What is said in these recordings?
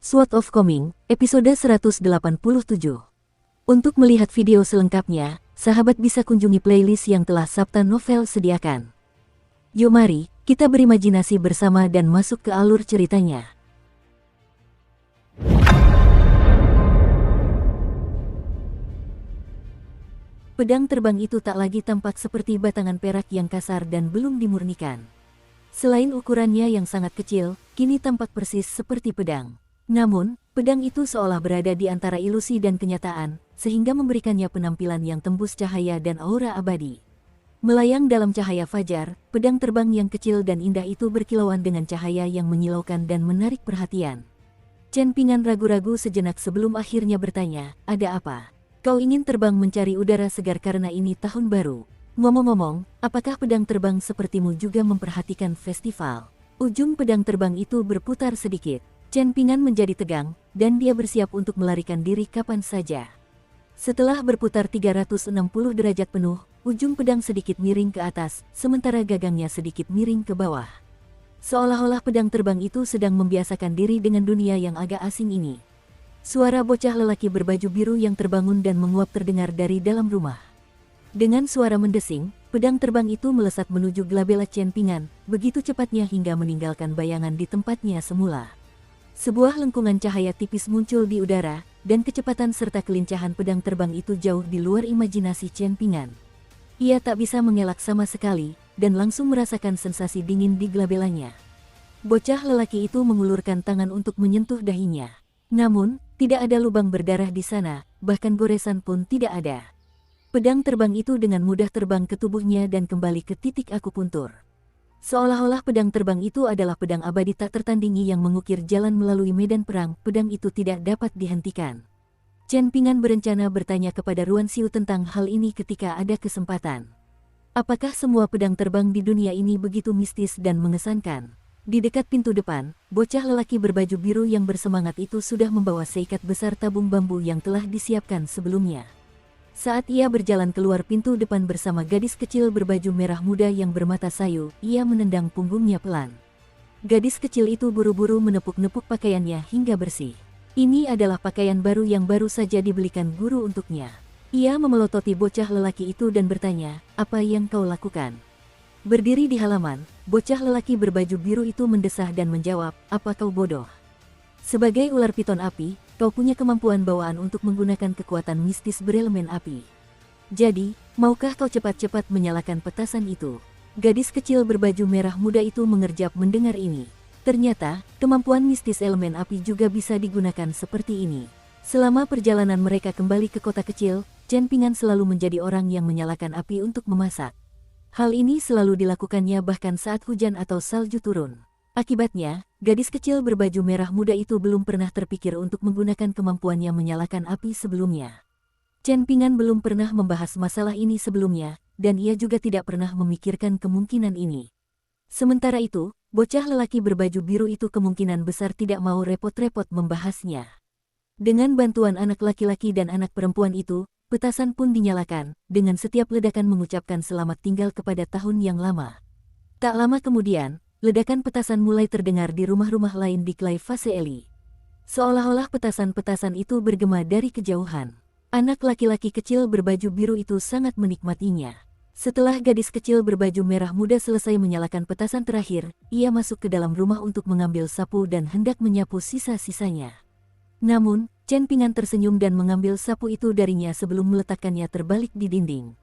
Sword of Coming, episode 187. Untuk melihat video selengkapnya, sahabat bisa kunjungi playlist yang telah Sabta Novel sediakan. Yuk mari, kita berimajinasi bersama dan masuk ke alur ceritanya. Pedang terbang itu tak lagi tampak seperti batangan perak yang kasar dan belum dimurnikan. Selain ukurannya yang sangat kecil, kini tampak persis seperti pedang. Namun, pedang itu seolah berada di antara ilusi dan kenyataan, sehingga memberikannya penampilan yang tembus cahaya dan aura abadi. Melayang dalam cahaya fajar, pedang terbang yang kecil dan indah itu berkilauan dengan cahaya yang menyilaukan dan menarik perhatian. Chen Ping'an ragu-ragu sejenak sebelum akhirnya bertanya, "Ada apa? Kau ingin terbang mencari udara segar karena ini tahun baru? Ngomong-ngomong, apakah pedang terbang sepertimu juga memperhatikan festival?" Ujung pedang terbang itu berputar sedikit. Chen Ping'an menjadi tegang, dan dia bersiap untuk melarikan diri kapan saja. Setelah berputar 360 derajat penuh, ujung pedang sedikit miring ke atas, sementara gagangnya sedikit miring ke bawah. Seolah-olah pedang terbang itu sedang membiasakan diri dengan dunia yang agak asing ini. Suara bocah lelaki berbaju biru yang terbangun dan menguap terdengar dari dalam rumah. Dengan suara mendesing, pedang terbang itu melesat menuju glabella Chen Ping'an, begitu cepatnya hingga meninggalkan bayangan di tempatnya semula. Sebuah lengkungan cahaya tipis muncul di udara, dan kecepatan serta kelincahan pedang terbang itu jauh di luar imajinasi Chen Ping'an. Ia tak bisa mengelak sama sekali, dan langsung merasakan sensasi dingin di glabellanya. Bocah lelaki itu mengulurkan tangan untuk menyentuh dahinya. Namun, tidak ada lubang berdarah di sana, bahkan goresan pun tidak ada. Pedang terbang itu dengan mudah terbang ke tubuhnya dan kembali ke titik akupuntur. Seolah-olah pedang terbang itu adalah pedang abadi tak tertandingi yang mengukir jalan melalui medan perang, pedang itu tidak dapat dihentikan. Chen Ping'an berencana bertanya kepada Ruan Xiu tentang hal ini ketika ada kesempatan. Apakah semua pedang terbang di dunia ini begitu mistis dan mengesankan? Di dekat pintu depan, bocah lelaki berbaju biru yang bersemangat itu sudah membawa seikat besar tabung bambu yang telah disiapkan sebelumnya. Saat ia berjalan keluar pintu depan bersama gadis kecil berbaju merah muda yang bermata sayu, ia menendang punggungnya pelan. Gadis kecil itu buru-buru menepuk-nepuk pakaiannya hingga bersih. Ini adalah pakaian baru yang baru saja dibelikan guru untuknya. Ia memelototi bocah lelaki itu dan bertanya, "Apa yang kau lakukan?" Berdiri di halaman, bocah lelaki berbaju biru itu mendesah dan menjawab, "Apa kau bodoh? Sebagai ular piton api, kau punya kemampuan bawaan untuk menggunakan kekuatan mistis berelemen api. Jadi, maukah kau cepat-cepat menyalakan petasan itu?" Gadis kecil berbaju merah muda itu mengerjap mendengar ini. Ternyata, kemampuan mistis elemen api juga bisa digunakan seperti ini. Selama perjalanan mereka kembali ke kota kecil, Chen Ping'an selalu menjadi orang yang menyalakan api untuk memasak. Hal ini selalu dilakukannya bahkan saat hujan atau salju turun. Akibatnya, gadis kecil berbaju merah muda itu belum pernah terpikir untuk menggunakan kemampuannya menyalakan api sebelumnya. Chen Ping'an belum pernah membahas masalah ini sebelumnya, dan ia juga tidak pernah memikirkan kemungkinan ini. Sementara itu, bocah lelaki berbaju biru itu kemungkinan besar tidak mau repot-repot membahasnya. Dengan bantuan anak laki-laki dan anak perempuan itu, petasan pun dinyalakan, dengan setiap ledakan mengucapkan selamat tinggal kepada tahun yang lama. Tak lama kemudian, ledakan petasan mulai terdengar di rumah-rumah lain di Klai Fase Eli. Seolah-olah petasan-petasan itu bergema dari kejauhan. Anak laki-laki kecil berbaju biru itu sangat menikmatinya. Setelah gadis kecil berbaju merah muda selesai menyalakan petasan terakhir, ia masuk ke dalam rumah untuk mengambil sapu dan hendak menyapu sisa-sisanya. Namun, Chen Ping'an tersenyum dan mengambil sapu itu darinya sebelum meletakkannya terbalik di dinding.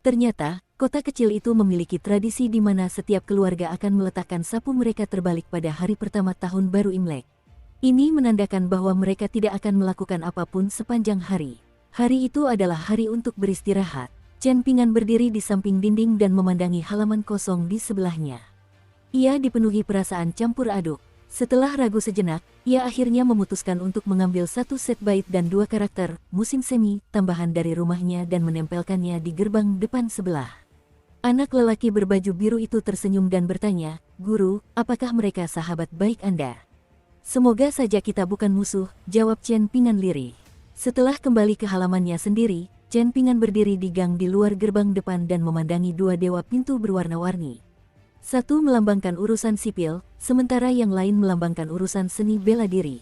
Ternyata, kota kecil itu memiliki tradisi di mana setiap keluarga akan meletakkan sapu mereka terbalik pada hari pertama tahun baru Imlek. Ini menandakan bahwa mereka tidak akan melakukan apapun sepanjang hari. Hari itu adalah hari untuk beristirahat. Chen Ping'an berdiri di samping dinding dan memandangi halaman kosong di sebelahnya. Ia dipenuhi perasaan campur aduk. Setelah ragu sejenak, ia akhirnya memutuskan untuk mengambil satu set bait dan dua karakter, musim semi, tambahan dari rumahnya dan menempelkannya di gerbang depan sebelah. Anak lelaki berbaju biru itu tersenyum dan bertanya, "Guru, apakah mereka sahabat baik Anda?" "Semoga saja kita bukan musuh," jawab Chen Ping'an lirih. Setelah kembali ke halamannya sendiri, Chen Ping'an berdiri di gang di luar gerbang depan dan memandangi dua dewa pintu berwarna-warni. Satu melambangkan urusan sipil, sementara yang lain melambangkan urusan seni bela diri.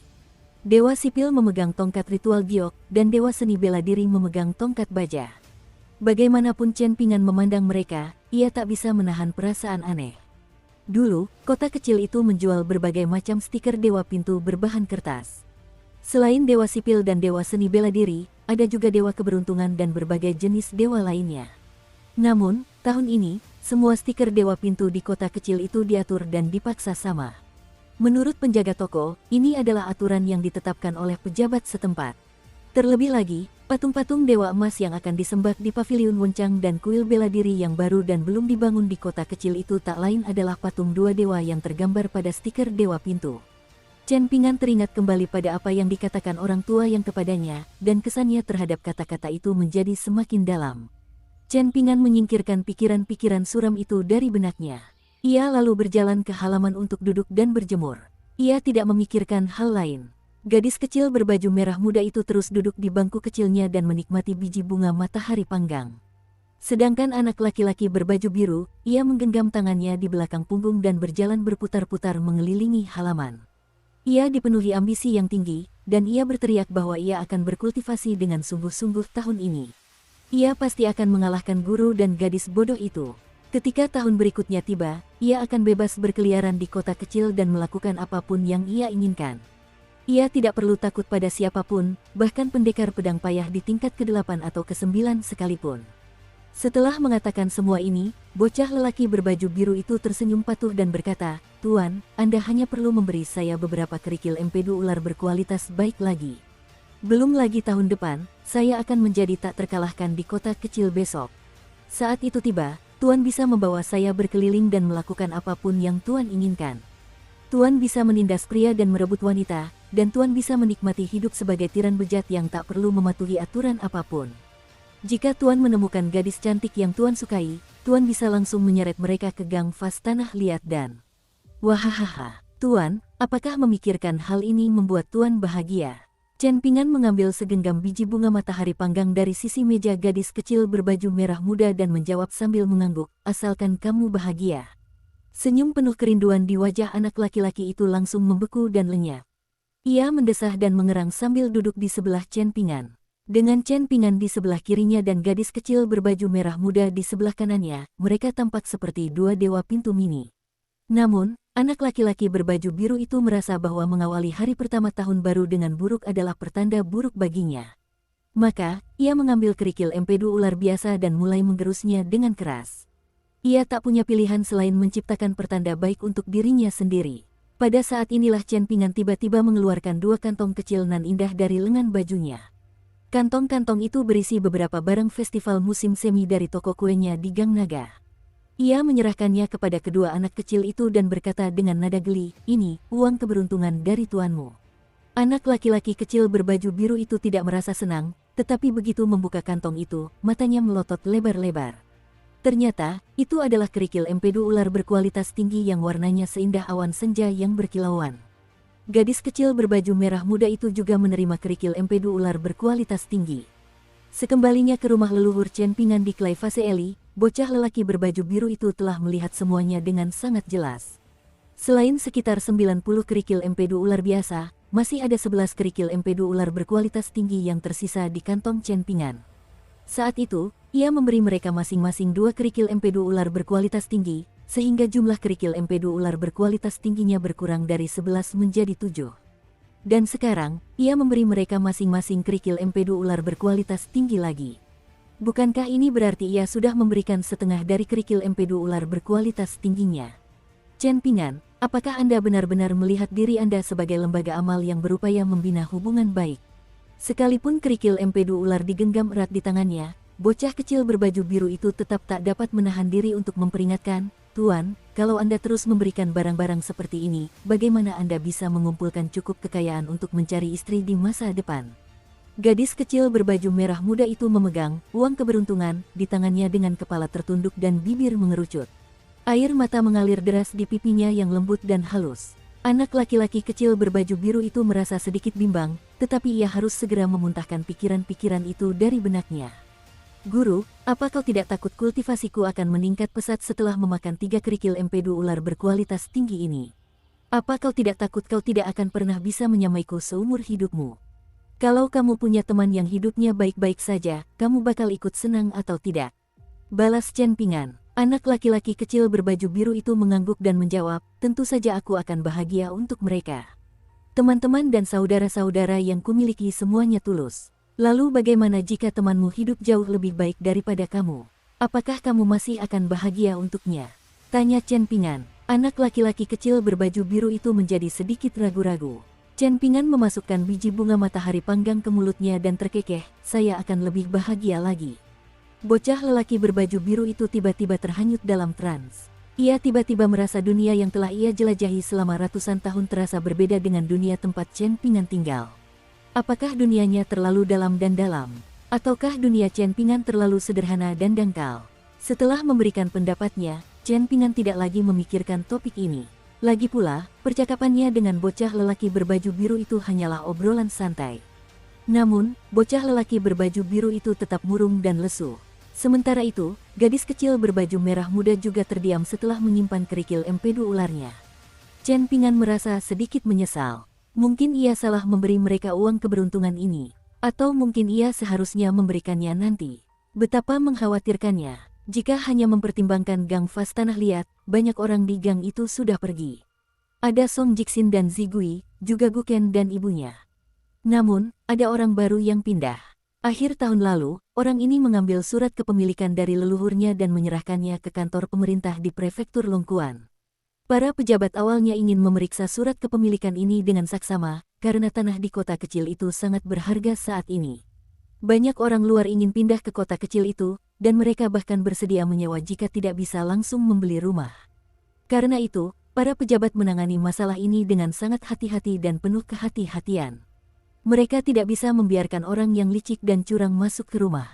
Dewa Sipil memegang tongkat ritual giok, dan Dewa Seni Bela Diri memegang tongkat baja. Bagaimanapun Chen Pingan memandang mereka, ia tak bisa menahan perasaan aneh. Dulu, kota kecil itu menjual berbagai macam stiker dewa pintu berbahan kertas. Selain Dewa Sipil dan Dewa Seni Bela Diri, ada juga Dewa Keberuntungan dan berbagai jenis dewa lainnya. Namun, tahun ini, semua stiker dewa pintu di kota kecil itu diatur dan dipaksa sama. Menurut penjaga toko, ini adalah aturan yang ditetapkan oleh pejabat setempat. Terlebih lagi, patung-patung dewa emas yang akan disembah di Paviliun Wencang dan kuil bela diri yang baru dan belum dibangun di kota kecil itu tak lain adalah patung dua dewa yang tergambar pada stiker dewa pintu. Chen Pingan teringat kembali pada apa yang dikatakan orang tua yang kepadanya, dan kesannya terhadap kata-kata itu menjadi semakin dalam. Chen Pingan menyingkirkan pikiran-pikiran suram itu dari benaknya. Ia lalu berjalan ke halaman untuk duduk dan berjemur. Ia tidak memikirkan hal lain. Gadis kecil berbaju merah muda itu terus duduk di bangku kecilnya dan menikmati biji bunga matahari panggang. Sedangkan anak laki-laki berbaju biru, ia menggenggam tangannya di belakang punggung dan berjalan berputar-putar mengelilingi halaman. Ia dipenuhi ambisi yang tinggi, dan ia berteriak bahwa ia akan berkultivasi dengan sungguh-sungguh tahun ini. Ia pasti akan mengalahkan guru dan gadis bodoh itu. Ketika tahun berikutnya tiba, ia akan bebas berkeliaran di kota kecil dan melakukan apapun yang ia inginkan. Ia tidak perlu takut pada siapapun, bahkan pendekar pedang payah di tingkat ke-8 atau ke-9 sekalipun. Setelah mengatakan semua ini, bocah lelaki berbaju biru itu tersenyum patuh dan berkata, "Tuan, Anda hanya perlu memberi saya beberapa kerikil empedu ular berkualitas baik lagi. Belum lagi tahun depan, saya akan menjadi tak terkalahkan di kota kecil besok. Saat itu tiba, Tuan bisa membawa saya berkeliling dan melakukan apapun yang Tuan inginkan. Tuan bisa menindas pria dan merebut wanita, dan Tuan bisa menikmati hidup sebagai tiran bejat yang tak perlu mematuhi aturan apapun. Jika Tuan menemukan gadis cantik yang Tuan sukai, Tuan bisa langsung menyeret mereka ke gang vas tanah liat dan..." Wahahaha, Tuan, apakah memikirkan hal ini membuat Tuan bahagia? Chen Pingan mengambil segenggam biji bunga matahari panggang dari sisi meja gadis kecil berbaju merah muda dan menjawab sambil mengangguk, "Asalkan kamu bahagia." Senyum penuh kerinduan di wajah anak laki-laki itu langsung membeku dan lenyap. Ia mendesah dan mengerang sambil duduk di sebelah Chen Pingan. Dengan Chen Pingan di sebelah kirinya dan gadis kecil berbaju merah muda di sebelah kanannya, mereka tampak seperti dua dewa pintu mini. Namun, anak laki-laki berbaju biru itu merasa bahwa mengawali hari pertama tahun baru dengan buruk adalah pertanda buruk baginya. Maka, ia mengambil kerikil empedu ular biasa dan mulai menggerusnya dengan keras. Ia tak punya pilihan selain menciptakan pertanda baik untuk dirinya sendiri. Pada saat inilah Chen Pingan tiba-tiba mengeluarkan dua kantong kecil nan indah dari lengan bajunya. Kantong-kantong itu berisi beberapa barang festival musim semi dari toko kuenya di Gang Naga. Ia menyerahkannya kepada kedua anak kecil itu dan berkata dengan nada geli, "Ini, uang keberuntungan dari tuanmu." Anak laki-laki kecil berbaju biru itu tidak merasa senang, tetapi begitu membuka kantong itu, matanya melotot lebar-lebar. Ternyata, itu adalah kerikil empedu ular berkualitas tinggi yang warnanya seindah awan senja yang berkilauan. Gadis kecil berbaju merah muda itu juga menerima kerikil empedu ular berkualitas tinggi. Sekembalinya ke rumah leluhur Chen Pingan di Klai Fase Eli, bocah lelaki berbaju biru itu telah melihat semuanya dengan sangat jelas. Selain sekitar 90 kerikil empedu ular biasa, masih ada 11 kerikil empedu ular berkualitas tinggi yang tersisa di kantong Chen Pingan. Saat itu, ia memberi mereka masing-masing 2 kerikil empedu ular berkualitas tinggi, sehingga jumlah kerikil empedu ular berkualitas tingginya berkurang dari 11 menjadi 7. Dan sekarang, ia memberi mereka masing-masing kerikil empedu ular berkualitas tinggi lagi. Bukankah ini berarti ia sudah memberikan setengah dari kerikil empedu ular berkualitas tingginya? Chen Pingan, apakah Anda benar-benar melihat diri Anda sebagai lembaga amal yang berupaya membina hubungan baik? Sekalipun kerikil empedu ular digenggam erat di tangannya, bocah kecil berbaju biru itu tetap tak dapat menahan diri untuk memperingatkan, "Tuan, kalau Anda terus memberikan barang-barang seperti ini, bagaimana Anda bisa mengumpulkan cukup kekayaan untuk mencari istri di masa depan?" Gadis kecil berbaju merah muda itu memegang uang keberuntungan di tangannya dengan kepala tertunduk dan bibir mengerucut. Air mata mengalir deras di pipinya yang lembut dan halus. Anak laki-laki kecil berbaju biru itu merasa sedikit bimbang, tetapi ia harus segera memuntahkan pikiran-pikiran itu dari benaknya. "Guru, apa kau tidak takut kultivasiku akan meningkat pesat setelah memakan 3 kerikil empedu ular berkualitas tinggi ini? Apa kau tidak takut kau tidak akan pernah bisa menyamaiku seumur hidupmu? Kalau kamu punya teman yang hidupnya baik-baik saja, kamu bakal ikut senang atau tidak? Balas Chen Pingan. Anak laki-laki kecil berbaju biru itu mengangguk dan menjawab, tentu saja aku akan bahagia untuk mereka. Teman-teman dan saudara-saudara yang kumiliki semuanya tulus. Lalu bagaimana jika temanmu hidup jauh lebih baik daripada kamu? Apakah kamu masih akan bahagia untuknya? Tanya Chen Pingan. Anak laki-laki kecil berbaju biru itu menjadi sedikit ragu-ragu. Chen Pingan memasukkan biji bunga matahari panggang ke mulutnya dan terkekeh, saya akan lebih bahagia lagi. Bocah lelaki berbaju biru itu tiba-tiba terhanyut dalam trans. Ia tiba-tiba merasa dunia yang telah ia jelajahi selama ratusan tahun terasa berbeda dengan dunia tempat Chen Pingan tinggal. Apakah dunianya terlalu dalam dan dalam? Ataukah dunia Chen Pingan terlalu sederhana dan dangkal? Setelah memberikan pendapatnya, Chen Pingan tidak lagi memikirkan topik ini. Lagi pula, percakapannya dengan bocah lelaki berbaju biru itu hanyalah obrolan santai. Namun, bocah lelaki berbaju biru itu tetap murung dan lesu. Sementara itu, gadis kecil berbaju merah muda juga terdiam setelah menyimpan kerikil empedu ularnya. Chen Pingan merasa sedikit menyesal. Mungkin ia salah memberi mereka uang keberuntungan ini. Atau mungkin ia seharusnya memberikannya nanti. Betapa mengkhawatirkannya. Jika hanya mempertimbangkan gang Fas Tanah Liat, banyak orang di gang itu sudah pergi. Ada Song Jixin dan Zigui, juga Guken dan ibunya. Namun, ada orang baru yang pindah. Akhir tahun lalu, orang ini mengambil surat kepemilikan dari leluhurnya dan menyerahkannya ke kantor pemerintah di prefektur Longquan. Para pejabat awalnya ingin memeriksa surat kepemilikan ini dengan saksama, karena tanah di kota kecil itu sangat berharga saat ini. Banyak orang luar ingin pindah ke kota kecil itu, dan mereka bahkan bersedia menyewa jika tidak bisa langsung membeli rumah. Karena itu, para pejabat menangani masalah ini dengan sangat hati-hati dan penuh kehati-hatian. Mereka tidak bisa membiarkan orang yang licik dan curang masuk ke rumah.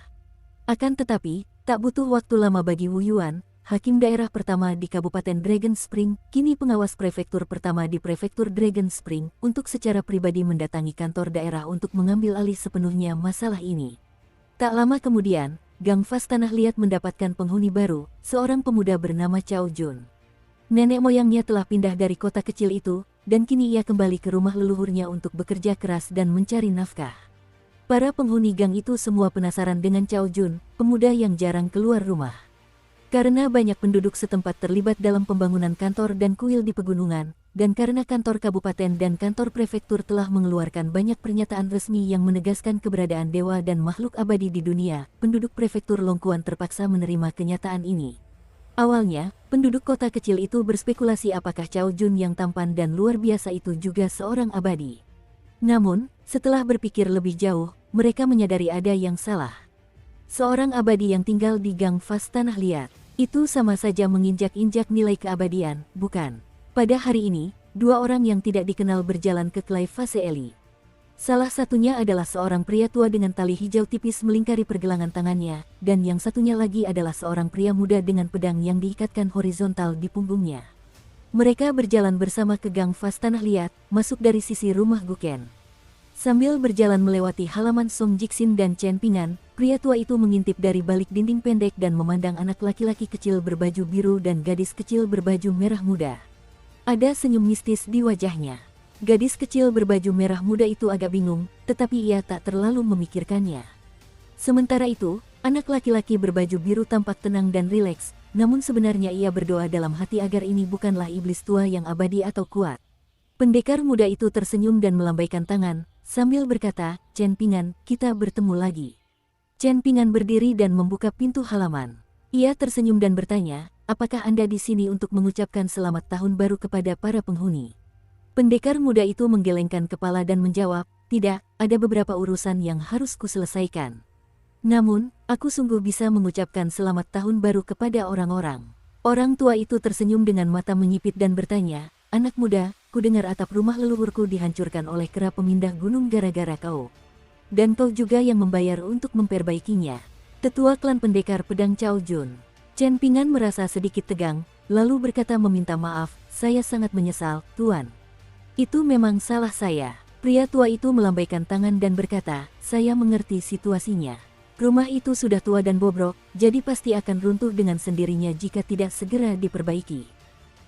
Akan tetapi, tak butuh waktu lama bagi Wu Yuan, hakim daerah pertama di Kabupaten Dragon Spring, kini pengawas prefektur pertama di prefektur Dragon Spring, untuk secara pribadi mendatangi kantor daerah untuk mengambil alih sepenuhnya masalah ini. Tak lama kemudian, Gang Fas Tanah Liat mendapatkan penghuni baru, seorang pemuda bernama Cao Jun. Nenek moyangnya telah pindah dari kota kecil itu, dan kini ia kembali ke rumah leluhurnya untuk bekerja keras dan mencari nafkah. Para penghuni gang itu semua penasaran dengan Cao Jun, pemuda yang jarang keluar rumah. Karena banyak penduduk setempat terlibat dalam pembangunan kantor dan kuil di pegunungan, dan karena kantor kabupaten dan kantor prefektur telah mengeluarkan banyak pernyataan resmi yang menegaskan keberadaan dewa dan makhluk abadi di dunia, penduduk prefektur Longquan terpaksa menerima kenyataan ini. Awalnya, penduduk kota kecil itu berspekulasi apakah Cao Jun yang tampan dan luar biasa itu juga seorang abadi. Namun, setelah berpikir lebih jauh, mereka menyadari ada yang salah. Seorang abadi yang tinggal di Gang Fas Tanah Liat, itu sama saja menginjak-injak nilai keabadian, bukan? Pada hari ini, dua orang yang tidak dikenal berjalan ke Klai Fase Eli. Salah satunya adalah seorang pria tua dengan tali hijau tipis melingkari pergelangan tangannya, dan yang satunya lagi adalah seorang pria muda dengan pedang yang diikatkan horizontal di punggungnya. Mereka berjalan bersama ke Gang Fas Tanah Liat, masuk dari sisi rumah Guken. Sambil berjalan melewati halaman Song Jixin dan Chen Pingan, pria tua itu mengintip dari balik dinding pendek dan memandang anak laki-laki kecil berbaju biru dan gadis kecil berbaju merah muda. Ada senyum mistis di wajahnya. Gadis kecil berbaju merah muda itu agak bingung, tetapi ia tak terlalu memikirkannya. Sementara itu, anak laki-laki berbaju biru tampak tenang dan rileks, namun sebenarnya ia berdoa dalam hati agar ini bukanlah iblis tua yang abadi atau kuat. Pendekar muda itu tersenyum dan melambaikan tangan, sambil berkata, Chen Pingan, kita bertemu lagi. Chen Pingan berdiri dan membuka pintu halaman. Ia tersenyum dan bertanya, apakah Anda di sini untuk mengucapkan selamat tahun baru kepada para penghuni? Pendekar muda itu menggelengkan kepala dan menjawab, tidak, ada beberapa urusan yang harus kuselesaikan. Namun, aku sungguh bisa mengucapkan selamat tahun baru kepada orang-orang. Orang tua itu tersenyum dengan mata menyipit dan bertanya, anak muda, kudengar atap rumah leluhurku dihancurkan oleh kera pemindah gunung gara-gara kau. Dan kau juga yang membayar untuk memperbaikinya. Tetua klan pendekar pedang Cao Jun. Chen Pingan merasa sedikit tegang, lalu berkata meminta maaf, saya sangat menyesal, Tuan. Itu memang salah saya. Pria tua itu melambaikan tangan dan berkata, saya mengerti situasinya. Rumah itu sudah tua dan bobrok, jadi pasti akan runtuh dengan sendirinya jika tidak segera diperbaiki.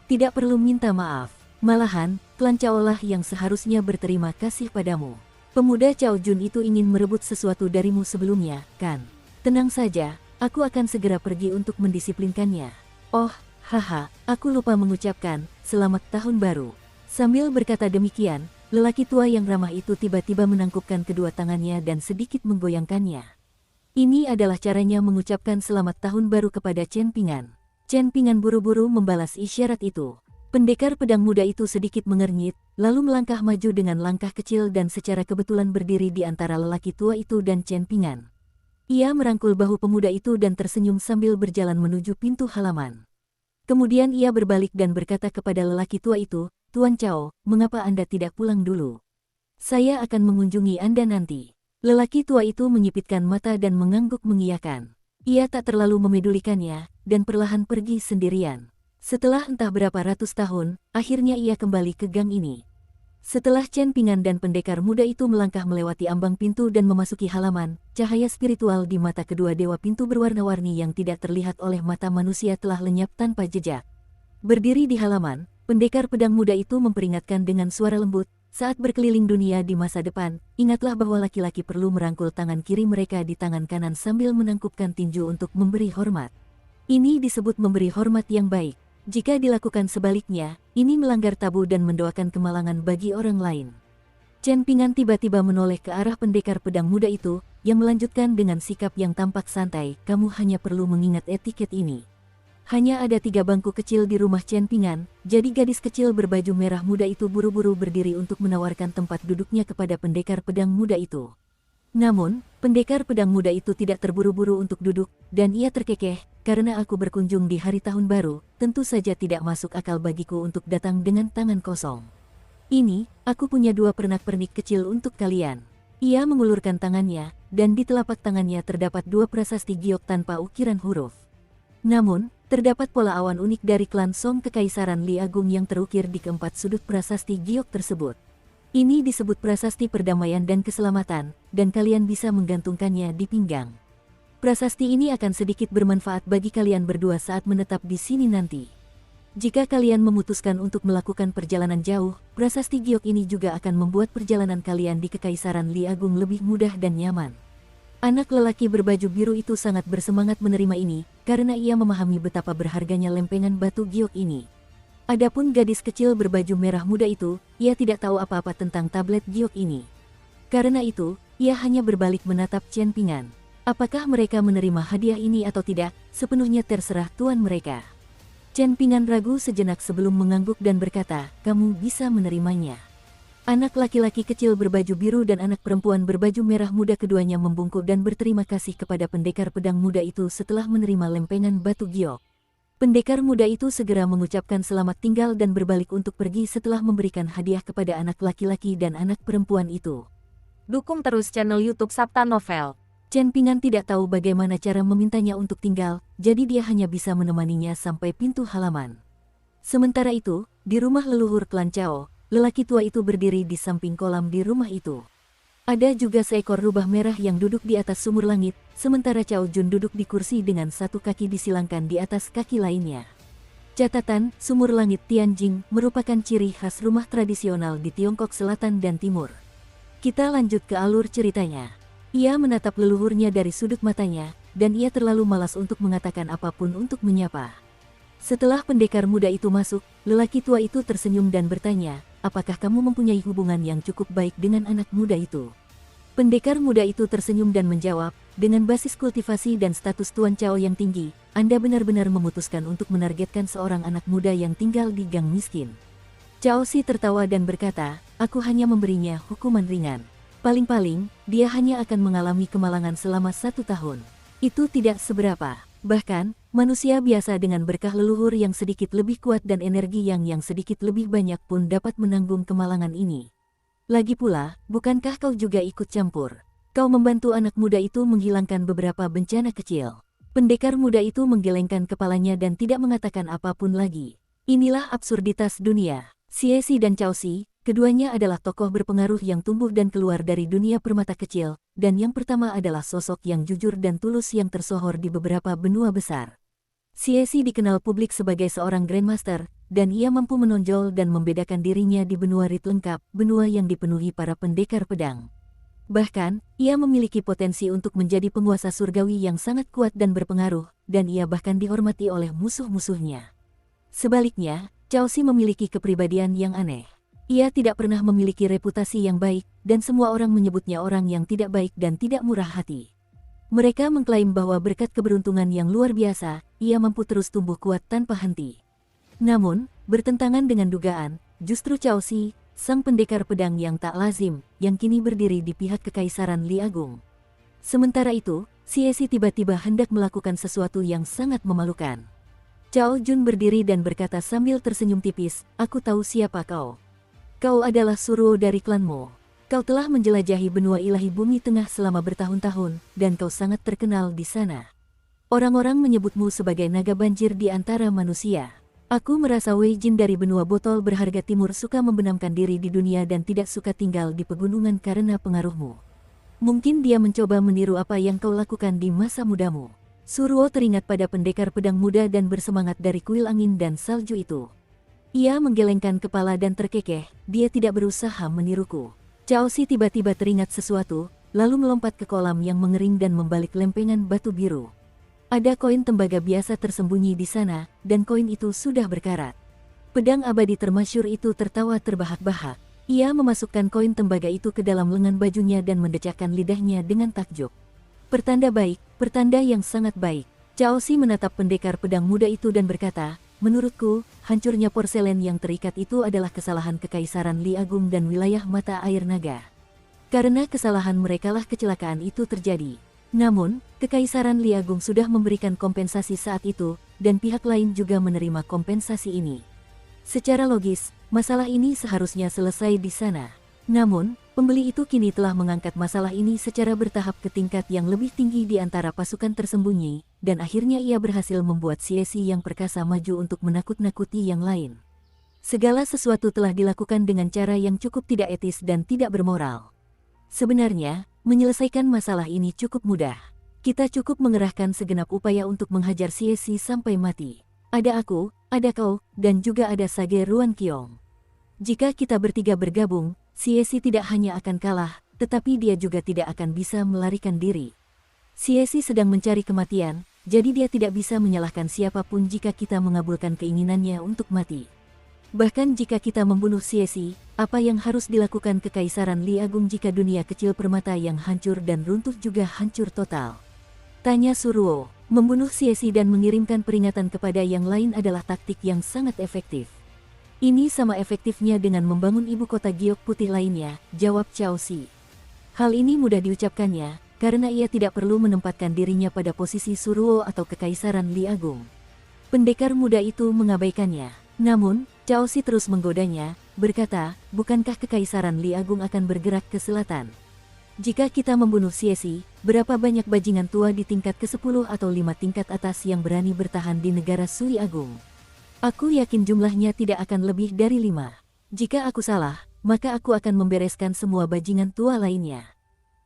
Tidak perlu minta maaf. Malahan, klan Cao lah yang seharusnya berterima kasih padamu. Pemuda Cao Jun itu ingin merebut sesuatu darimu sebelumnya, kan? Tenang saja, aku akan segera pergi untuk mendisiplinkannya. Oh, haha, aku lupa mengucapkan, selamat tahun baru. Sambil berkata demikian, lelaki tua yang ramah itu tiba-tiba menangkupkan kedua tangannya dan sedikit menggoyangkannya. Ini adalah caranya mengucapkan selamat tahun baru kepada Chen Pingan. Chen Pingan buru-buru membalas isyarat itu. Pendekar pedang muda itu sedikit mengernyit, lalu melangkah maju dengan langkah kecil dan secara kebetulan berdiri di antara lelaki tua itu dan Chen Pingan. Ia merangkul bahu pemuda itu dan tersenyum sambil berjalan menuju pintu halaman. Kemudian ia berbalik dan berkata kepada lelaki tua itu, "Tuan Cao, mengapa Anda tidak pulang dulu? Saya akan mengunjungi Anda nanti." Lelaki tua itu menyipitkan mata dan mengangguk mengiyakan. Ia tak terlalu memedulikannya, dan perlahan pergi sendirian. Setelah entah berapa ratus tahun, akhirnya ia kembali ke gang ini. Setelah Chen Pingan dan pendekar muda itu melangkah melewati ambang pintu dan memasuki halaman, cahaya spiritual di mata kedua dewa pintu berwarna-warni yang tidak terlihat oleh mata manusia telah lenyap tanpa jejak. Berdiri di halaman, pendekar pedang muda itu memperingatkan dengan suara lembut, "Saat berkeliling dunia di masa depan, ingatlah bahwa laki-laki perlu merangkul tangan kiri mereka di tangan kanan sambil menangkupkan tinju untuk memberi hormat. Ini disebut memberi hormat yang baik. Jika dilakukan sebaliknya, ini melanggar tabu dan mendoakan kemalangan bagi orang lain." Chen Pingan tiba-tiba menoleh ke arah pendekar pedang muda itu, yang melanjutkan dengan sikap yang tampak santai, "Kamu hanya perlu mengingat etiket ini. Hanya ada 3 bangku kecil di rumah Chen Pingan, jadi gadis kecil berbaju merah muda itu buru-buru berdiri untuk menawarkan tempat duduknya kepada pendekar pedang muda itu. Namun, pendekar pedang muda itu tidak terburu-buru untuk duduk, dan ia terkekeh, "Karena aku berkunjung di hari tahun baru, tentu saja tidak masuk akal bagiku untuk datang dengan tangan kosong. Ini, aku punya 2 pernak-pernik kecil untuk kalian." Ia mengulurkan tangannya, dan di telapak tangannya terdapat 2 prasasti giok tanpa ukiran huruf. Namun, terdapat pola awan unik dari klan Song Kekaisaran Li Agung yang terukir di keempat sudut prasasti giok tersebut. Ini disebut prasasti perdamaian dan keselamatan, dan kalian bisa menggantungkannya di pinggang. Prasasti ini akan sedikit bermanfaat bagi kalian berdua saat menetap di sini nanti. Jika kalian memutuskan untuk melakukan perjalanan jauh, prasasti giok ini juga akan membuat perjalanan kalian di Kekaisaran Li Agung lebih mudah dan nyaman. Anak lelaki berbaju biru itu sangat bersemangat menerima ini, karena ia memahami betapa berharganya lempengan batu giok ini. Adapun gadis kecil berbaju merah muda itu, ia tidak tahu apa-apa tentang tablet giok ini. Karena itu, ia hanya berbalik menatap Chen Pingan. Apakah mereka menerima hadiah ini atau tidak, sepenuhnya terserah tuan mereka. Chen Pingan ragu sejenak sebelum mengangguk dan berkata, "Kamu bisa menerimanya." Anak laki-laki kecil berbaju biru dan anak perempuan berbaju merah muda keduanya membungkuk dan berterima kasih kepada pendekar pedang muda itu setelah menerima lempengan batu giok. Pendekar muda itu segera mengucapkan selamat tinggal dan berbalik untuk pergi setelah memberikan hadiah kepada anak laki-laki dan anak perempuan itu. Dukung terus channel YouTube Sabta Novel. Chen Pingan tidak tahu bagaimana cara memintanya untuk tinggal, jadi dia hanya bisa menemaninya sampai pintu halaman. Sementara itu, di rumah leluhur klan Cao, lelaki tua itu berdiri di samping kolam di rumah itu. Ada juga seekor rubah merah yang duduk di atas sumur langit, sementara Cao Jun duduk di kursi dengan satu kaki disilangkan di atas kaki lainnya. Catatan, sumur langit Tianjing merupakan ciri khas rumah tradisional di Tiongkok Selatan dan Timur. Kita lanjut ke alur ceritanya. Ia menatap leluhurnya dari sudut matanya, dan ia terlalu malas untuk mengatakan apapun untuk menyapa. Setelah pendekar muda itu masuk, lelaki tua itu tersenyum dan bertanya, "Apakah kamu mempunyai hubungan yang cukup baik dengan anak muda itu?" Pendekar muda itu tersenyum dan menjawab, "Dengan basis kultivasi dan status Tuan Cao yang tinggi, Anda benar-benar memutuskan untuk menargetkan seorang anak muda yang tinggal di gang miskin." Cao Si tertawa dan berkata, "Aku hanya memberinya hukuman ringan. Paling-paling, dia hanya akan mengalami kemalangan selama 1 tahun. Itu tidak seberapa. Bahkan, manusia biasa dengan berkah leluhur yang sedikit lebih kuat dan energi yang sedikit lebih banyak pun dapat menanggung kemalangan ini. Lagi pula, bukankah kau juga ikut campur? Kau membantu anak muda itu menghilangkan beberapa bencana kecil." Pendekar muda itu menggelengkan kepalanya dan tidak mengatakan apapun lagi. Inilah absurditas dunia. Xie Si dan Cao Si, keduanya adalah tokoh berpengaruh yang tumbuh dan keluar dari dunia permata kecil, dan yang pertama adalah sosok yang jujur dan tulus yang tersohor di beberapa benua besar. Xie Si dikenal publik sebagai seorang Grandmaster, dan ia mampu menonjol dan membedakan dirinya di benua Rit lengkap, benua yang dipenuhi para pendekar pedang. Bahkan, ia memiliki potensi untuk menjadi penguasa surgawi yang sangat kuat dan berpengaruh, dan ia bahkan dihormati oleh musuh-musuhnya. Sebaliknya, Cao Si memiliki kepribadian yang aneh. Ia tidak pernah memiliki reputasi yang baik, dan semua orang menyebutnya orang yang tidak baik dan tidak murah hati. Mereka mengklaim bahwa berkat keberuntungan yang luar biasa, ia mampu terus tumbuh kuat tanpa henti. Namun, bertentangan dengan dugaan, justru Cao Si, sang pendekar pedang yang tak lazim, yang kini berdiri di pihak Kekaisaran Li Agung. Sementara itu, Xie tiba-tiba hendak melakukan sesuatu yang sangat memalukan. Cao Jun berdiri dan berkata sambil tersenyum tipis, "Aku tahu siapa kau. Kau adalah Suruo dari klanmu. Kau telah menjelajahi benua ilahi bumi tengah selama bertahun-tahun, dan kau sangat terkenal di sana. Orang-orang menyebutmu sebagai naga banjir di antara manusia. Aku merasa Wei Jin dari benua botol berharga timur suka membenamkan diri di dunia dan tidak suka tinggal di pegunungan karena pengaruhmu. Mungkin dia mencoba meniru apa yang kau lakukan di masa mudamu." Suruo teringat pada pendekar pedang muda dan bersemangat dari kuil angin dan salju itu. Ia menggelengkan kepala dan terkekeh, "Dia tidak berusaha meniruku." Cao Si tiba-tiba teringat sesuatu, lalu melompat ke kolam yang mengering dan membalik lempengan batu biru. Ada koin tembaga biasa tersembunyi di sana, dan koin itu sudah berkarat. Pedang abadi termasyur itu tertawa terbahak-bahak. Ia memasukkan koin tembaga itu ke dalam lengan bajunya dan mendecakkan lidahnya dengan takjub. "Pertanda baik, pertanda yang sangat baik." Cao Si menatap pendekar pedang muda itu dan berkata, "Menurutku, hancurnya porselen yang terikat itu adalah kesalahan Kekaisaran Li Agung dan wilayah mata air naga. Karena kesalahan merekalah kecelakaan itu terjadi. Namun, Kekaisaran Li Agung sudah memberikan kompensasi saat itu, dan pihak lain juga menerima kompensasi ini. Secara logis, masalah ini seharusnya selesai di sana. Namun, pembeli itu kini telah mengangkat masalah ini secara bertahap ke tingkat yang lebih tinggi di antara pasukan tersembunyi, dan akhirnya ia berhasil membuat Xie yang perkasa maju untuk menakut-nakuti yang lain. Segala sesuatu telah dilakukan dengan cara yang cukup tidak etis dan tidak bermoral. Sebenarnya, menyelesaikan masalah ini cukup mudah. Kita cukup mengerahkan segenap upaya untuk menghajar Xie sampai mati. Ada aku, ada kau, dan juga ada Sage Ruan Qiong. Jika kita bertiga bergabung, Xie tidak hanya akan kalah, tetapi dia juga tidak akan bisa melarikan diri. Xie sedang mencari kematian, jadi dia tidak bisa menyalahkan siapapun jika kita mengabulkan keinginannya untuk mati. Bahkan jika kita membunuh Xie, apa yang harus dilakukan Kekaisaran Li Agung jika dunia kecil permata yang hancur dan runtuh juga hancur total? Tanya Suruo. Membunuh Xie dan mengirimkan peringatan kepada yang lain adalah taktik yang sangat efektif. Ini sama efektifnya dengan membangun ibu kota giok putih lainnya, jawab Cao Si. Hal ini mudah diucapkannya, karena ia tidak perlu menempatkan dirinya pada posisi Suruo atau Kekaisaran Li Agung. Pendekar muda itu mengabaikannya. Namun, Cao Si terus menggodanya, berkata, "Bukankah Kekaisaran Li Agung akan bergerak ke selatan? Jika kita membunuh Xie, berapa banyak bajingan tua di tingkat ke-10 atau 5 tingkat atas yang berani bertahan di negara Sui Agung? Aku yakin jumlahnya tidak akan lebih dari 5. Jika aku salah, maka aku akan membereskan semua bajingan tua lainnya.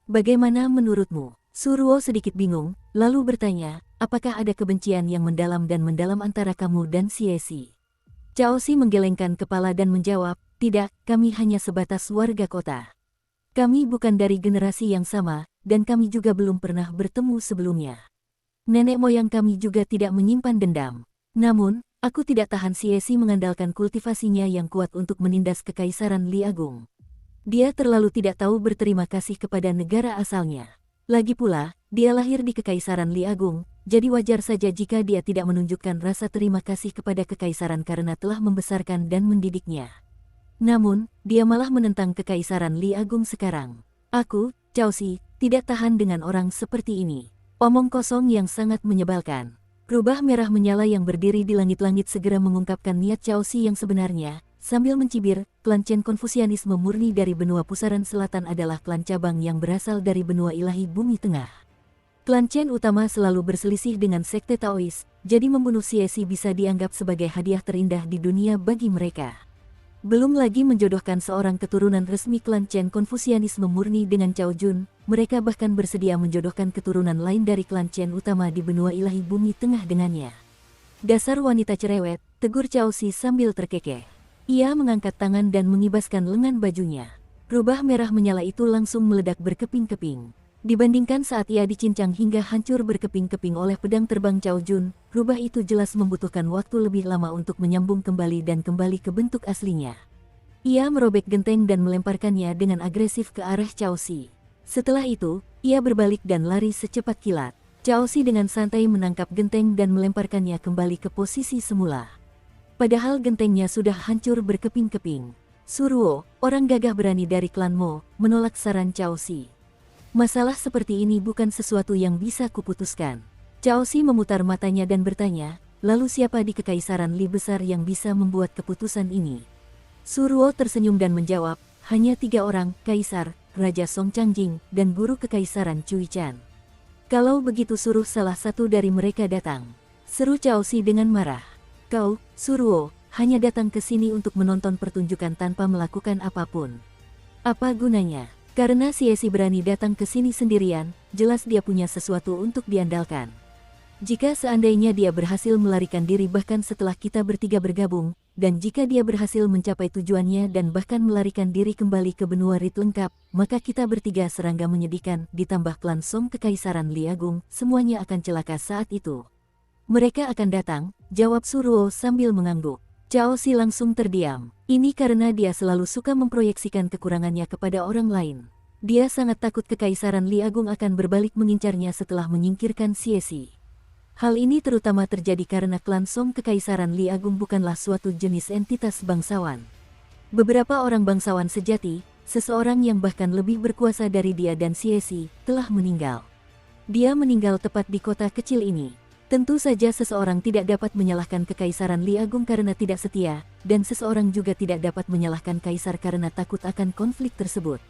Bagaimana menurutmu?" Suruo sedikit bingung, lalu bertanya, "Apakah ada kebencian yang mendalam antara kamu dan Xie?" Cao Si menggelengkan kepala dan menjawab, "Tidak, kami hanya sebatas warga kota. Kami bukan dari generasi yang sama, dan kami juga belum pernah bertemu sebelumnya. Nenek moyang kami juga tidak menyimpan dendam. Namun, aku tidak tahan Xie mengandalkan kultivasinya yang kuat untuk menindas Kekaisaran Li Agung. Dia terlalu tidak tahu berterima kasih kepada negara asalnya. Lagi pula, dia lahir di Kekaisaran Li Agung, jadi wajar saja jika dia tidak menunjukkan rasa terima kasih kepada Kekaisaran karena telah membesarkan dan mendidiknya. Namun, dia malah menentang Kekaisaran Li Agung sekarang. Aku, Cao Si, tidak tahan dengan orang seperti ini. Omong kosong yang sangat menyebalkan." Rubah merah menyala yang berdiri di langit-langit segera mengungkapkan niat Cao Si yang sebenarnya, sambil mencibir, "Klan Chen Konfusianisme murni dari benua pusaran selatan adalah klan cabang yang berasal dari benua ilahi bumi tengah. Klan Chen utama selalu berselisih dengan sekte Taois, jadi membunuh Xie bisa dianggap sebagai hadiah terindah di dunia bagi mereka. Belum lagi menjodohkan seorang keturunan resmi klan Chen Konfusianisme murni dengan Cao Jun, mereka bahkan bersedia menjodohkan keturunan lain dari klan Chen utama di benua ilahi bumi tengah dengannya. Dasar wanita cerewet, tegur Cao Si sambil terkekeh. Ia mengangkat tangan dan mengibaskan lengan bajunya. Rubah merah menyala itu langsung meledak berkeping-keping. Dibandingkan saat ia dicincang hingga hancur berkeping-keping oleh pedang terbang Cao Jun, rubah itu jelas membutuhkan waktu lebih lama untuk menyambung kembali dan kembali ke bentuk aslinya. Ia merobek genteng dan melemparkannya dengan agresif ke arah Cao Si. Setelah itu, ia berbalik dan lari secepat kilat. Cao Si dengan santai menangkap genteng dan melemparkannya kembali ke posisi semula. Padahal gentengnya sudah hancur berkeping-keping. Suruo, orang gagah berani dari klan Mo, menolak saran Cao Si. Masalah seperti ini bukan sesuatu yang bisa kuputuskan. Cao Si memutar matanya dan bertanya, lalu siapa di Kekaisaran Li besar yang bisa membuat keputusan ini? Suruo tersenyum dan menjawab, hanya 3 orang, Kaisar, Raja Song Changjing, dan Guru Kekaisaran Cui Chan. Kalau begitu suruh salah satu dari mereka datang. Seru Cao Si dengan marah. Kau, Suruo, hanya datang ke sini untuk menonton pertunjukan tanpa melakukan apapun. Apa gunanya? Karena Siesi berani datang ke sini sendirian, jelas dia punya sesuatu untuk diandalkan. Jika seandainya dia berhasil melarikan diri bahkan setelah kita bertiga bergabung, dan jika dia berhasil mencapai tujuannya dan bahkan melarikan diri kembali ke benua Rit lengkap, maka kita bertiga serangga menyedihkan, ditambah klan Song Kekaisaran Li Agung, semuanya akan celaka saat itu. Mereka akan datang, jawab Suruo sambil mengangguk. Cao Si langsung terdiam. Ini karena dia selalu suka memproyeksikan kekurangannya kepada orang lain. Dia sangat takut Kekaisaran Li Agung akan berbalik mengincarnya setelah menyingkirkan Siesi. Hal ini terutama terjadi karena klan Song Kekaisaran Li Agung bukanlah suatu jenis entitas bangsawan. Beberapa orang bangsawan sejati, seseorang yang bahkan lebih berkuasa dari dia dan Siesi, telah meninggal. Dia meninggal tepat di kota kecil ini. Tentu saja seseorang tidak dapat menyalahkan Kekaisaran Li Agung karena tidak setia, dan seseorang juga tidak dapat menyalahkan Kaisar karena takut akan konflik tersebut.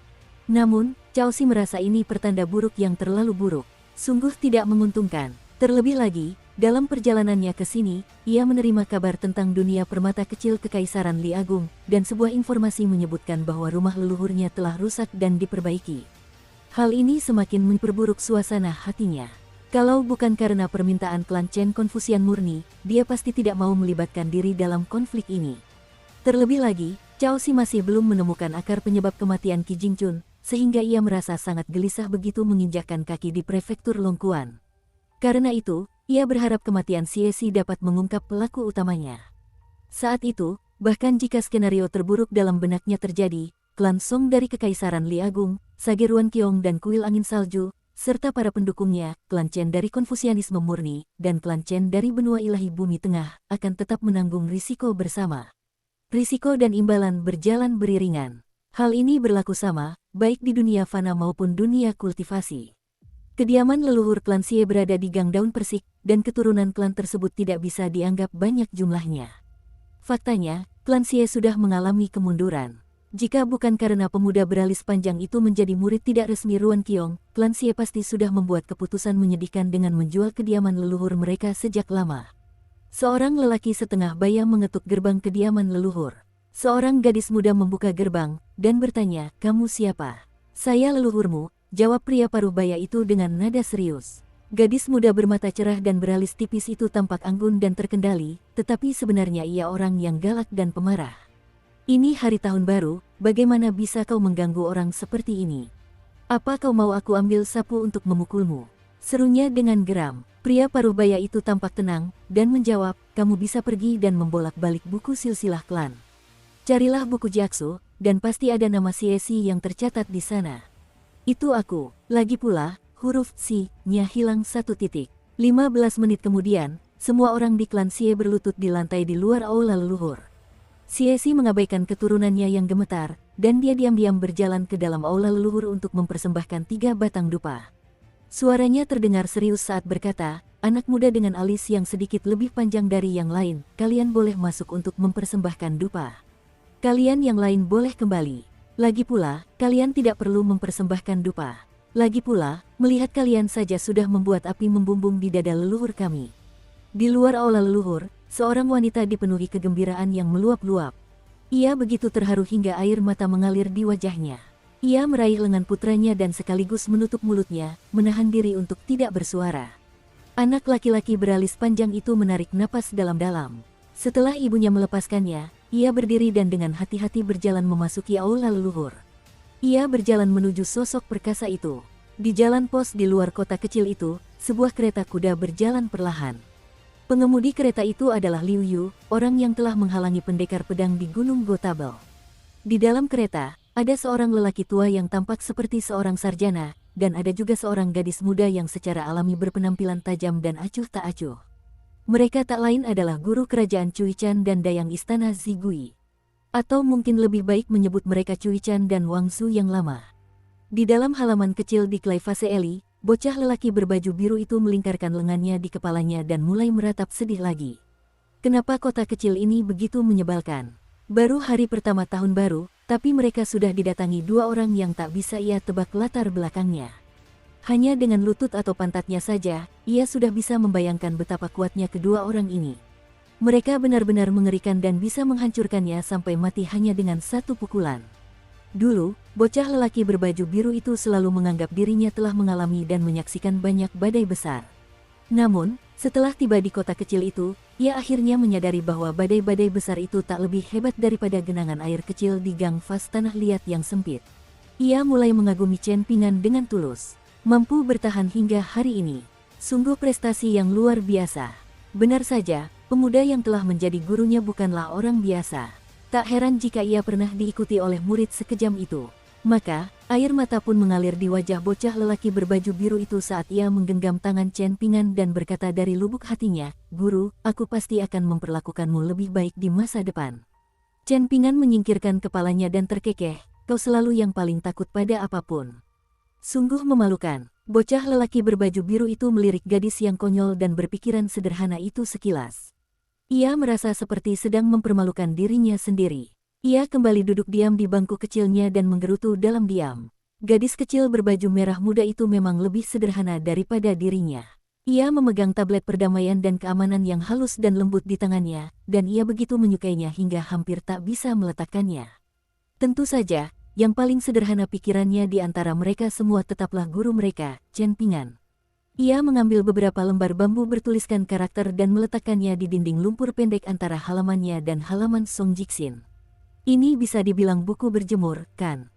Namun, Cao Si merasa ini pertanda buruk yang terlalu buruk. Sungguh tidak menguntungkan. Terlebih lagi, dalam perjalanannya ke sini, ia menerima kabar tentang dunia permata kecil Kekaisaran Li Agung, dan sebuah informasi menyebutkan bahwa rumah leluhurnya telah rusak dan diperbaiki. Hal ini semakin memperburuk suasana hatinya. Kalau bukan karena permintaan klan Chen Confucian murni, dia pasti tidak mau melibatkan diri dalam konflik ini. Terlebih lagi, Cao Si masih belum menemukan akar penyebab kematian Qi Jingchun, sehingga ia merasa sangat gelisah begitu menginjakkan kaki di prefektur Longquan. Karena itu, ia berharap kematian Siesi dapat mengungkap pelaku utamanya. Saat itu, bahkan jika skenario terburuk dalam benaknya terjadi, klan Song dari Kekaisaran Li Agung, Sage Ruan Qiong dan Kuil Angin Salju, serta para pendukungnya, klan Chen dari Konfusianisme murni, dan klan Chen dari benua ilahi bumi tengah, akan tetap menanggung risiko bersama. Risiko dan imbalan berjalan beriringan. Hal ini berlaku sama, baik di dunia fana maupun dunia kultivasi. Kediaman leluhur klan Xie berada di Gang Daun Persik, dan keturunan klan tersebut tidak bisa dianggap banyak jumlahnya. Faktanya, klan Xie sudah mengalami kemunduran. Jika bukan karena pemuda beralis panjang itu menjadi murid tidak resmi Ruan Qiong, klan Xie pasti sudah membuat keputusan menyedihkan dengan menjual kediaman leluhur mereka sejak lama. Seorang lelaki setengah baya mengetuk gerbang kediaman leluhur. Seorang gadis muda membuka gerbang, dan bertanya, "Kamu siapa?" "Saya leluhurmu," jawab pria paruh baya itu dengan nada serius. Gadis muda bermata cerah dan beralis tipis itu tampak anggun dan terkendali, tetapi sebenarnya ia orang yang galak dan pemarah. "Ini hari tahun baru, bagaimana bisa kau mengganggu orang seperti ini? Apa kau mau aku ambil sapu untuk memukulmu?" serunya dengan geram. Pria paruh baya itu tampak tenang, dan menjawab, "Kamu bisa pergi dan membolak-balik buku silsilah klan. Carilah buku Jaksu, dan pasti ada nama Siesi yang tercatat di sana. Itu aku." Lagi pula, huruf C-nya hilang 1 titik. 15 menit kemudian, semua orang di klan Xie berlutut di lantai di luar aula leluhur. Siesi mengabaikan keturunannya yang gemetar, dan dia diam-diam berjalan ke dalam aula leluhur untuk mempersembahkan 3 batang dupa. Suaranya terdengar serius saat berkata, "Anak muda dengan alis yang sedikit lebih panjang dari yang lain, kalian boleh masuk untuk mempersembahkan dupa. Kalian yang lain boleh kembali. Lagi pula, kalian tidak perlu mempersembahkan dupa. Lagi pula, melihat kalian saja sudah membuat api membumbung di dada leluhur kami." Di luar aula leluhur, seorang wanita dipenuhi kegembiraan yang meluap-luap. Ia begitu terharu hingga air mata mengalir di wajahnya. Ia meraih lengan putranya dan sekaligus menutup mulutnya, menahan diri untuk tidak bersuara. Anak laki-laki beralis panjang itu menarik napas dalam-dalam. Setelah ibunya melepaskannya, ia berdiri dan dengan hati-hati berjalan memasuki aula leluhur. Ia berjalan menuju sosok perkasa itu. Di jalan pos di luar kota kecil itu, sebuah kereta kuda berjalan perlahan. Pengemudi kereta itu adalah Liu Yu, orang yang telah menghalangi pendekar pedang di Gunung Gotabel. Di dalam kereta, ada seorang lelaki tua yang tampak seperti seorang sarjana, dan ada juga seorang gadis muda yang secara alami berpenampilan tajam dan acuh tak acuh. Mereka tak lain adalah guru kerajaan Cuichan dan dayang istana Zigui. Atau mungkin lebih baik menyebut mereka Cuichan dan Wangsu yang lama. Di dalam halaman kecil di Claivase Eli, bocah lelaki berbaju biru itu melingkarkan lengannya di kepalanya dan mulai meratap sedih lagi. Kenapa kota kecil ini begitu menyebalkan? Baru hari pertama tahun baru, tapi mereka sudah didatangi dua orang yang tak bisa ia tebak latar belakangnya. Hanya dengan lutut atau pantatnya saja, ia sudah bisa membayangkan betapa kuatnya kedua orang ini. Mereka benar-benar mengerikan dan bisa menghancurkannya sampai mati hanya dengan satu pukulan. Dulu, bocah lelaki berbaju biru itu selalu menganggap dirinya telah mengalami dan menyaksikan banyak badai besar. Namun, setelah tiba di kota kecil itu, ia akhirnya menyadari bahwa badai-badai besar itu tak lebih hebat daripada genangan air kecil di gang vas tanah liat yang sempit. Ia mulai mengagumi Chen Pingan dengan tulus. Mampu bertahan hingga hari ini. Sungguh prestasi yang luar biasa. Benar saja, pemuda yang telah menjadi gurunya bukanlah orang biasa. Tak heran jika ia pernah diikuti oleh murid sekejam itu. Maka, air mata pun mengalir di wajah bocah lelaki berbaju biru itu saat ia menggenggam tangan Chen Pingan dan berkata dari lubuk hatinya, "Guru, aku pasti akan memperlakukanmu lebih baik di masa depan." Chen Pingan menyingkirkan kepalanya dan terkekeh, "Kau selalu yang paling takut pada apapun." Sungguh memalukan, bocah lelaki berbaju biru itu melirik gadis yang konyol dan berpikiran sederhana itu sekilas. Ia merasa seperti sedang mempermalukan dirinya sendiri. Ia kembali duduk diam di bangku kecilnya dan menggerutu dalam diam. Gadis kecil berbaju merah muda itu memang lebih sederhana daripada dirinya. Ia memegang tablet perdamaian dan keamanan yang halus dan lembut di tangannya, dan ia begitu menyukainya hingga hampir tak bisa meletakkannya. Tentu saja, yang paling sederhana pikirannya di antara mereka semua tetaplah guru mereka, Chen Pingan. Ia mengambil beberapa lembar bambu bertuliskan karakter dan meletakkannya di dinding lumpur pendek antara halamannya dan halaman Song Jixin. Ini bisa dibilang buku berjemur, kan?